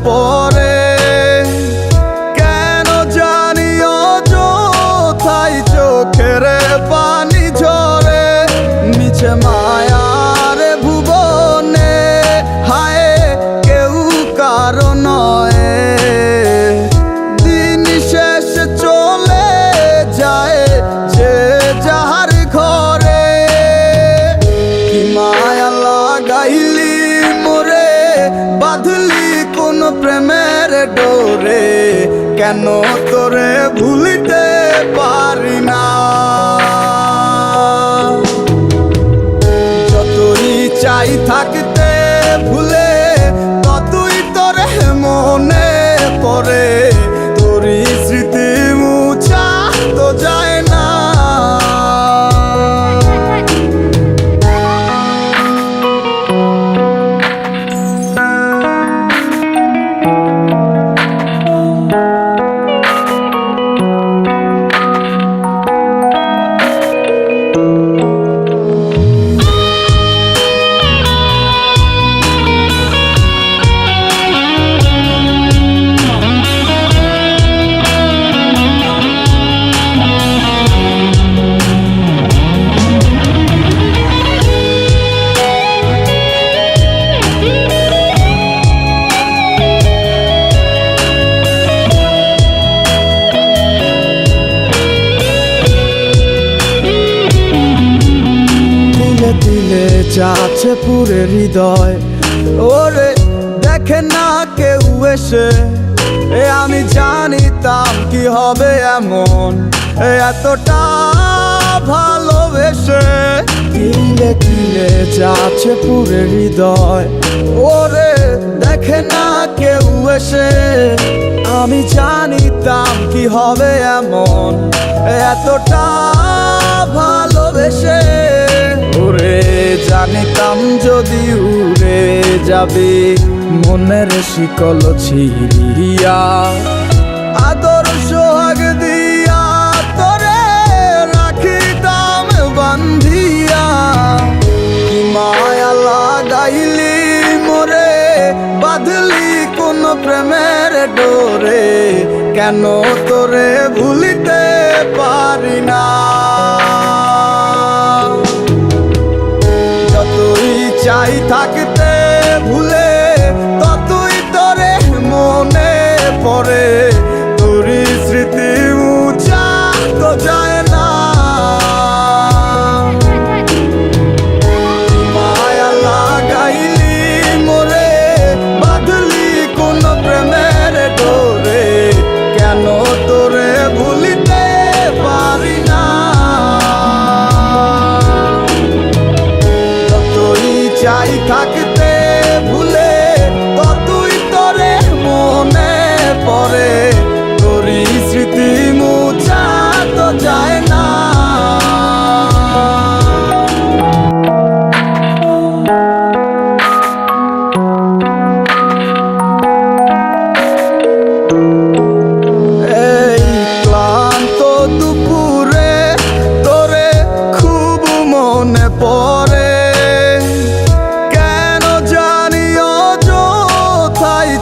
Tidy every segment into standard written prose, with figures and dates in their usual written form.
পরে কেন জানি অযথাই চোখের পানি ঝরে মিছে মায়ার ভুবনে হায় কেউ কারো নয় দিন শেষ চলে যায় যে যাহার ঘরে কি মায়া লাগাইলি মোরে বাঁধলি কোন প্রেমের ডোরে কেন তোরে ভুলিতে পারি না যতই চাই থাকতে ভুলে ততই তোরে মনে পড়ে তোরই স্মৃতি মুছা তো যায় না দিলে যাচ্ছে পুরে হৃদয় ওরে দেখে না কেউ এসে আমি জানিতাম কি হবে এমন এতটা ভালোবেসে দিলে দিলে যাচ্ছে পুরে হৃদয় ওরে দেখে না কেউ এসে আমি জানিতাম কি হবে এমন এতটা ভালোবেসে উড়ে জানিতাম যদি উড়ে যাবে মনের শিকল ছিড়িয়া আদর সোহাগ দিয়া তোরে রাখিতাম বান্ধিয়া কি মায়া লাগাইলি মোরে বাঁধলি কোন প্রেমের ডোরে কেন তোরে ভুলিতে পারি না চাই থাকতে ভুলে ততই তোরে মনে পড়ে তোরই স্মৃতি মুছা তো যায় না মায়া লাগাইলি মোরে বাঁধলি কোন প্রেমের ডোরে কেন তোরে ভুলিতে পারি না চাই থাকতে ভুলে ততই তোরে মনে পড়ে তোরই স্মৃতি মুছা তো যায় না এই ক্লান্ত দুপুরে তোরে খুব মনে পড়ে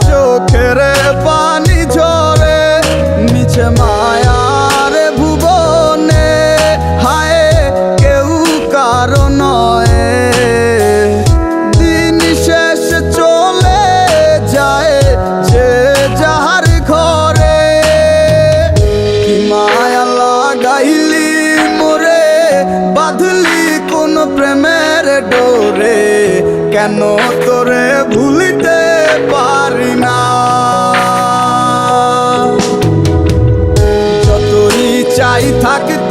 চোখের পানি ঝরে মিছে মায়ার ভুবনে হায় কেউ কারো নয় দিন শেষ চলে যায় যে যাহার ঘরে কি মায়া লাগাইলি মোরে বাঁধলি কোন প্রেমের ডোরে কেন তোরে ভুলিতে পারি না যতই চাই থাকতে